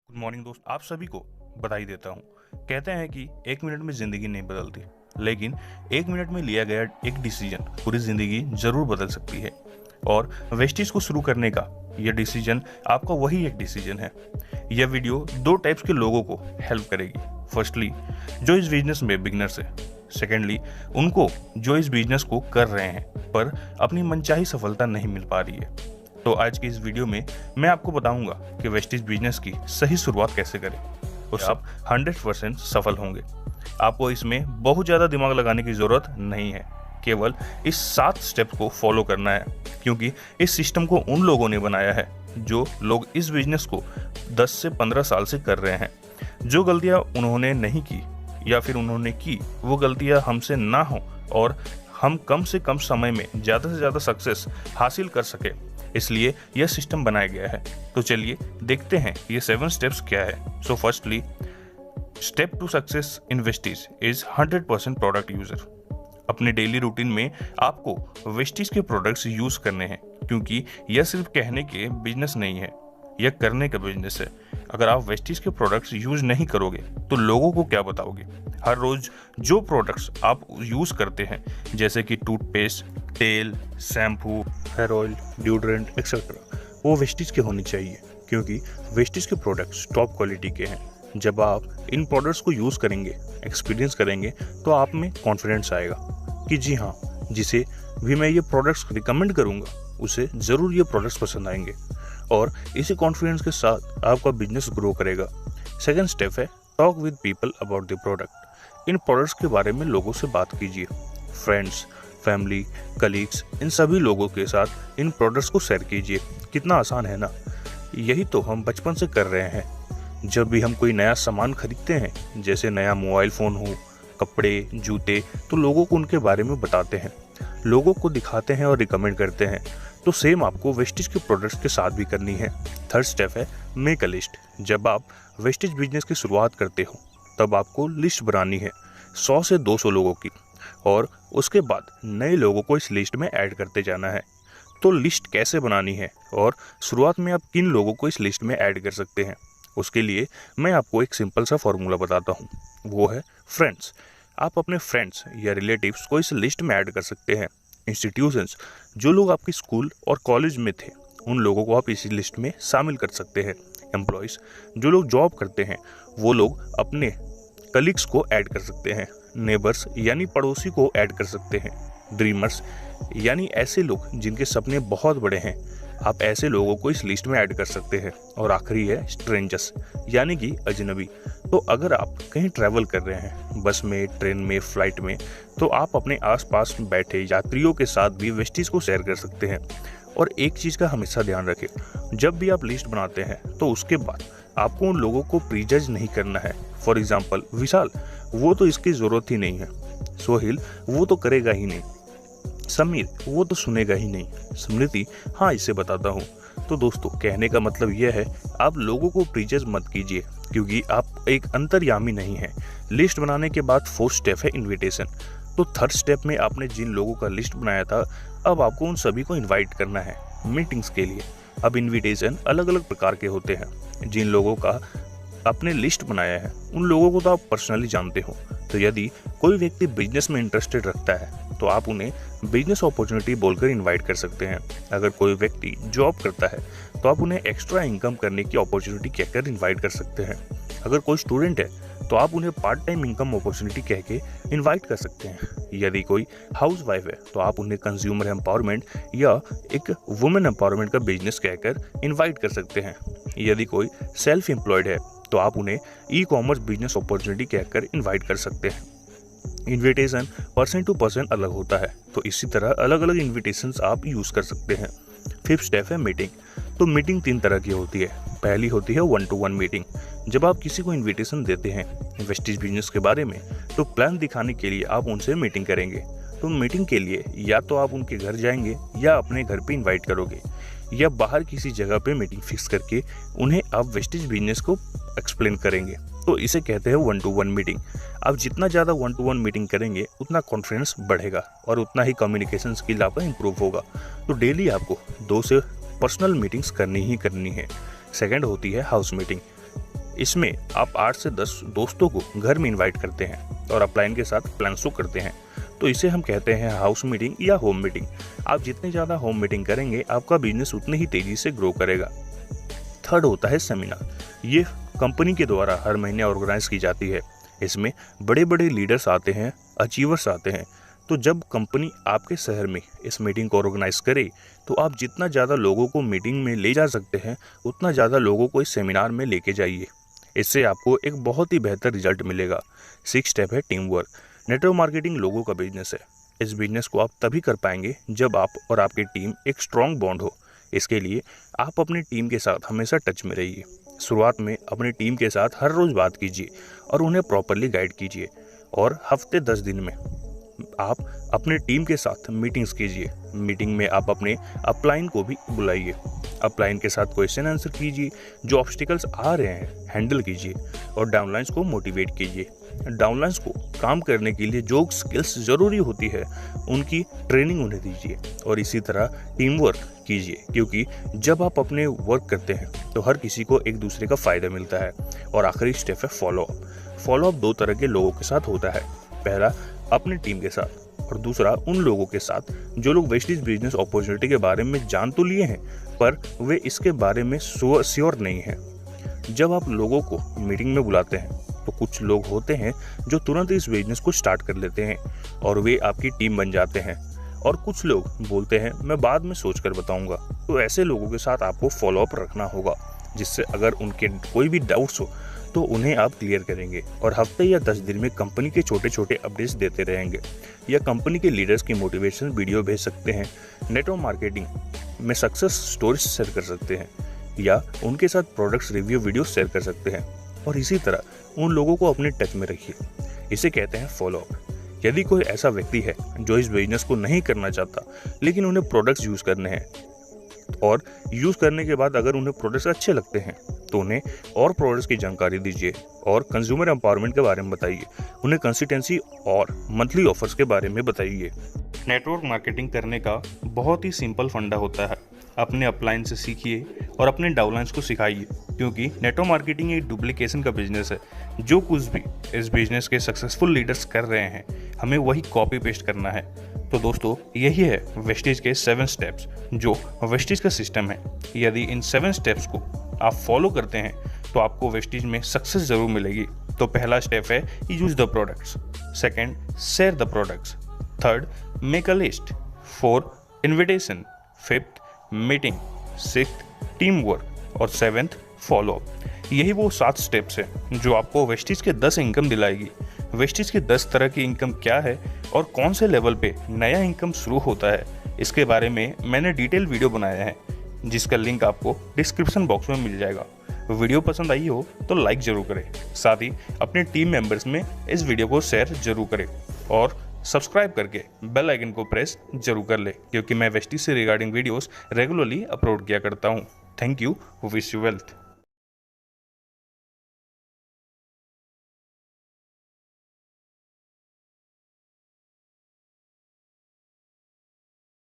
Good morning दोस्त, आप सभी को बधाई देता हूँ। कहते हैं कि एक मिनट में ज़िंदगी नहीं बदलती, लेकिन एक मिनट में लिया गया एक डिसीजन पूरी ज़िंदगी ज़रूर बदल सकती है। और वेस्टीज को शुरू करने का यह डिसीजन आपका वही एक डिसीजन है। यह वीडियो दो टाइप्स के लोगों को हेल्प करेगी। फर्स्टली, जो इस बिजनेस में बिगनर्स है। सेकेंडली, उनको जो इस बिजनेस को कर रहे हैं पर अपनी मनचाही सफलता नहीं मिल पा रही है। तो आज की इस वीडियो में मैं आपको बताऊंगा कि वेस्टीज बिजनेस की सही शुरुआत कैसे करें और आप 100% सफल होंगे। आपको इसमें बहुत ज़्यादा दिमाग लगाने की ज़रूरत नहीं है, केवल इस 7 स्टेप्स को फॉलो करना है, क्योंकि इस सिस्टम को उन लोगों ने बनाया है जो लोग इस बिजनेस को 10 से 15 साल से कर रहे हैं। जो गलतियाँ उन्होंने नहीं की या फिर उन्होंने की, वो गलतियाँ हमसे ना हो और हम कम से कम समय में ज़्यादा से ज़्यादा सक्सेस हासिल कर सके, इसलिए यह सिस्टम बनाया गया है। तो चलिए देखते हैं ये 7 स्टेप्स क्या है। So firstly, step to success in Vestige is 100% product user. अपने डेली रूटीन में आपको वेस्टीज के प्रोडक्ट्स यूज करने हैं, क्योंकि यह सिर्फ कहने के बिजनेस नहीं है, यह करने का बिजनेस है। अगर आप वेस्टीज के प्रोडक्ट्स यूज नहीं करोगे तो लोगों को क्या बताओगे? हर रोज जो प्रोडक्ट्स आप यूज करते हैं, जैसे कि टूथपेस्ट, तेल, shampoo, hair oil, deodorant etcetera, वो वेस्टीज के होने चाहिए, क्योंकि वेस्टीज के प्रोडक्ट्स टॉप क्वालिटी के हैं। जब आप इन प्रोडक्ट्स को यूज़ करेंगे, एक्सपीरियंस करेंगे, तो आप में कॉन्फिडेंस आएगा कि जी हाँ, जिसे भी मैं ये प्रोडक्ट्स रिकमेंड करूँगा उसे ज़रूर ये प्रोडक्ट्स पसंद आएंगे, और इसी कॉन्फिडेंस के साथ आपका बिजनेस ग्रो करेगा। सेकेंड स्टेप है talk with people about the product. In products के बारे में लोगों से बात कीजिए। फ्रेंड्स, फैमिली, कलीग्स, इन सभी लोगों के साथ इन प्रोडक्ट्स को शेयर कीजिए। कितना आसान है ना? यही तो हम बचपन से कर रहे हैं। जब भी हम कोई नया सामान खरीदते हैं, जैसे नया मोबाइल फ़ोन हो, कपड़े, जूते, तो लोगों को उनके बारे में बताते हैं, लोगों को दिखाते हैं और रिकमेंड करते हैं। तो सेम आपको वेस्टीज के प्रोडक्ट्स के साथ भी करनी है। थर्ड स्टेप है मेक अ लिस्ट। जब आप वेस्टीज बिजनेस की शुरुआत करते हो, तब आपको लिस्ट बनानी है 100 से 200 लोगों की, और उसके बाद नए लोगों को इस लिस्ट में ऐड करते जाना है। तो लिस्ट कैसे बनानी है और शुरुआत में आप किन लोगों को इस लिस्ट में ऐड कर सकते हैं, उसके लिए मैं आपको एक सिंपल सा फॉर्मूला बताता हूँ। वो है फ्रेंड्स। आप अपने फ्रेंड्स या रिलेटिव्स को इस लिस्ट में ऐड कर सकते हैं। इंस्टीट्यूशंस, जो लोग आपके स्कूल और कॉलेज में थे, उन लोगों को आप इसी लिस्ट में शामिल कर सकते हैं। एम्प्लॉयज़, जो लोग जॉब करते हैं, वो लोग अपने कलीग्स को ऐड कर सकते हैं। नेबर्स यानी पड़ोसी को ऐड कर सकते हैं। ड्रीमर्स यानी ऐसे लोग जिनके सपने बहुत बड़े हैं, आप ऐसे लोगों को इस लिस्ट में ऐड कर सकते हैं। और आखिरी है स्ट्रेंजर्स यानी कि अजनबी। तो अगर आप कहीं ट्रैवल कर रहे हैं, बस में, ट्रेन में, फ्लाइट में, तो आप अपने आसपास बैठे यात्रियों के साथ भी वेस्टीज को शेयर कर सकते हैं। और एक चीज़ का हमेशा ध्यान रखें, जब भी आप लिस्ट बनाते हैं तो उसके बाद आपको उन लोगों को प्रीजज नहीं करना है। फॉर एग्जाम्पल, विशाल, वो तो इसकी ज़रूरत ही नहीं है। सोहिल, वो तो करेगा ही नहीं। समीर, वो तो सुनेगा ही नहीं। स्मृति, हाँ, इसे बताता हूँ। तो दोस्तों, कहने का मतलब यह है, आप लोगों को प्रीजज मत कीजिए, क्योंकि आप एक अंतर्यामी नहीं हैं। लिस्ट बनाने के बाद फोर्थ स्टेप है इनविटेशन। तो थर्ड स्टेप में आपने जिन लोगों का लिस्ट बनाया था, अब आपको उन सभी को इन्वाइट करना है मीटिंग्स के लिए। अब इन्विटेशन अलग अलग प्रकार के होते हैं। जिन लोगों का आपने लिस्ट बनाया है, उन लोगों को तो आप पर्सनली जानते हो। तो यदि कोई व्यक्ति बिजनेस में इंटरेस्टेड रखता है, तो आप उन्हें बिजनेस अपॉर्चुनिटी बोलकर इनवाइट कर सकते हैं। अगर कोई व्यक्ति जॉब करता है, तो आप उन्हें एक्स्ट्रा इनकम करने की अपॉर्चुनिटी कहकर इनवाइट कर सकते हैं। अगर कोई स्टूडेंट है, तो आप उन्हें पार्ट टाइम इनकम अपॉर्चुनिटी कह के इन्वाइट कर सकते हैं। यदि कोई हाउस वाइफ है, तो आप उन्हें कंज्यूमर एम्पावरमेंट या एक वुमेन एम्पावरमेंट का बिजनेस कहकर इन्वाइट कर सकते हैं। यदि कोई सेल्फ एम्प्लॉयड है, तो आप उन्हें ई कॉमर्स बिजनेस अपॉर्चुनिटी कहकर इन्वाइट कर सकते हैं। इन्विटेशन पर्सन टू पर्सन अलग होता है, तो इसी तरह अलग अलग इन्विटेशंस आप यूज़ कर सकते हैं। फिफ्थ स्टेप है मीटिंग। तो मीटिंग 3 तरह की होती है। पहली होती है 1-to-1 मीटिंग। जब आप किसी को इन्विटेशन देते हैं वेस्टीज बिजनेस के बारे में, तो प्लान दिखाने के लिए आप उनसे मीटिंग करेंगे। तो मीटिंग के लिए या तो आप उनके घर जाएंगे, या अपने घर पे इन्वाइट करोगे, या बाहर किसी जगह पे मीटिंग फिक्स करके उन्हें आप वेस्टीज बिजनेस को एक्सप्लेन करेंगे। तो इसे कहते हैं 1-to-1 मीटिंग। आप जितना ज़्यादा 1-to-1 मीटिंग करेंगे, उतना कॉन्फिडेंस बढ़ेगा और उतना ही कम्युनिकेशन स्किल आपका इंप्रूव होगा। तो डेली आपको 2 से पर्सनल मीटिंग्स करनी ही करनी है। सेकंड होती है हाउस मीटिंग। इसमें आप 8 से 10 दोस्तों को घर में इनवाइट करते हैं और अपलाइन के साथ प्लान शो करते हैं, तो इसे हम कहते हैं हाउस मीटिंग या होम मीटिंग। आप जितनी ज़्यादा होम मीटिंग करेंगे आपका बिजनेस उतनी ही तेज़ी से ग्रो करेगा। थर्ड होता है सेमिनार। ये कंपनी के द्वारा हर महीने ऑर्गेनाइज की जाती है। इसमें बड़े बड़े लीडर्स आते हैं, अचीवर्स आते हैं। तो जब कंपनी आपके शहर में इस मीटिंग को ऑर्गेनाइज करे तो आप जितना ज़्यादा लोगों को मीटिंग में ले जा सकते हैं उतना ज़्यादा लोगों को इस सेमिनार में लेके जाइए। इससे आपको एक बहुत ही बेहतर रिजल्ट मिलेगा। 6 स्टेप है टीम वर्क। नेटवर्क मार्केटिंग लोगों का बिजनेस है। इस बिजनेस को आप तभी कर पाएंगे जब आप और आपकी टीम एक स्ट्रॉन्ग बॉन्ड हो। इसके लिए आप अपनी टीम के साथ हमेशा टच में रहिए। शुरुआत में अपनी टीम के साथ हर रोज़ बात कीजिए और उन्हें प्रॉपरली गाइड कीजिए, और हफ्ते 10 दिन में आप अपने टीम के साथ मीटिंग्स कीजिए। मीटिंग में आप अपने अपलाइन को भी बुलाइए। अपलाइन के साथ क्वेश्चन आंसर कीजिए, जो ऑब्स्टिकल्स आ रहे हैं हैंडल कीजिए, और डाउनलाइंस को मोटिवेट कीजिए। डाउनलाइंस को काम करने के लिए जो स्किल्स ज़रूरी होती है उनकी ट्रेनिंग उन्हें दीजिए, और इसी तरह टीम वर्क कीजिए, क्योंकि जब आप अपने वर्क करते हैं तो हर किसी को एक दूसरे का फ़ायदा मिलता है। और आखिरी स्टेप है फॉलोअप। फॉलोअप 2 तरह के लोगों के साथ होता है। पहला अपनी टीम के साथ, और दूसरा उन लोगों के साथ जो लोग वेस्टेज बिजनेस अपॉर्चुनिटी के बारे में जान तो लिए हैं पर वे इसके बारे में श्योर नहीं हैं। जब आप लोगों को मीटिंग में बुलाते हैं तो कुछ लोग होते हैं जो तुरंत इस बिजनेस को स्टार्ट कर लेते हैं और वे आपकी टीम बन जाते हैं, और कुछ लोग बोलते हैं मैं बाद में सोच कर बताऊंगा। तो ऐसे लोगों के साथ आपको फॉलोअप रखना होगा, जिससे अगर उनके कोई भी डाउट्स हो तो उन्हें आप क्लियर करेंगे, और हफ्ते या 10 दिन में कंपनी के छोटे छोटे अपडेट्स देते रहेंगे, या कंपनी के लीडर्स की मोटिवेशन वीडियो भेज सकते हैं। नेटवर्क मार्केटिंग में सक्सेस स्टोरीज शेयर कर सकते हैं, या उनके साथ प्रोडक्ट्स रिव्यू वीडियो शेयर कर सकते हैं, और इसी तरह उन लोगों को अपने टच में रखिए। इसे कहते हैं फॉलोअप। यदि कोई ऐसा व्यक्ति है जो इस बिजनेस को नहीं करना चाहता लेकिन उन्हें प्रोडक्ट्स यूज़ करने हैं, और यूज़ करने के बाद अगर उन्हें प्रोडक्ट्स अच्छे लगते हैं तो उन्हें और प्रोडक्ट्स की जानकारी दीजिए और कंज्यूमर एम्पावरमेंट के बारे में बताइए। उन्हें कंसिस्टेंसी और मंथली ऑफर्स के बारे में बताइए। नेटवर्क मार्केटिंग करने का बहुत ही सिंपल फंडा होता है। अपने अपलाइन से सीखिए और अपने डाउनलाइंस को सिखाइए, क्योंकि नेटवर्क मार्केटिंग एक डुप्लीकेशन का बिजनेस है। जो कुछ भी इस बिजनेस के सक्सेसफुल लीडर्स कर रहे हैं हमें वही कॉपी पेस्ट करना है। तो दोस्तों यही है वेस्टेज के 7 स्टेप्स, जो वेस्टेज का सिस्टम है। यदि इन 7 स्टेप्स को आप फॉलो करते हैं तो आपको वेस्टेज में सक्सेस जरूर मिलेगी। तो पहला स्टेप है use the products, second share the products, third make a list, fourth invitation, fifth meeting, sixth team work, और 7th फॉलो। यही वो 7 स्टेप्स हैं जो आपको वेस्टेज के 10 इनकम दिलाएगी। वेस्टेज के 10 तरह की इनकम क्या है और कौन से लेवल पे नया इनकम शुरू होता है, इसके बारे में मैंने डिटेल वीडियो बनाया है, जिसका लिंक आपको डिस्क्रिप्शन बॉक्स में मिल जाएगा। वीडियो पसंद आई हो तो लाइक जरूर करें, साथ ही अपने टीम मेंबर्स में इस वीडियो को शेयर जरूर करें, और सब्सक्राइब करके बेल आइकन को प्रेस जरूर कर ले, क्योंकि मैं वेस्टेज से रिगार्डिंग वीडियोस रेगुलरली अपलोड किया करता हूँ। Thank you, wish you wealth.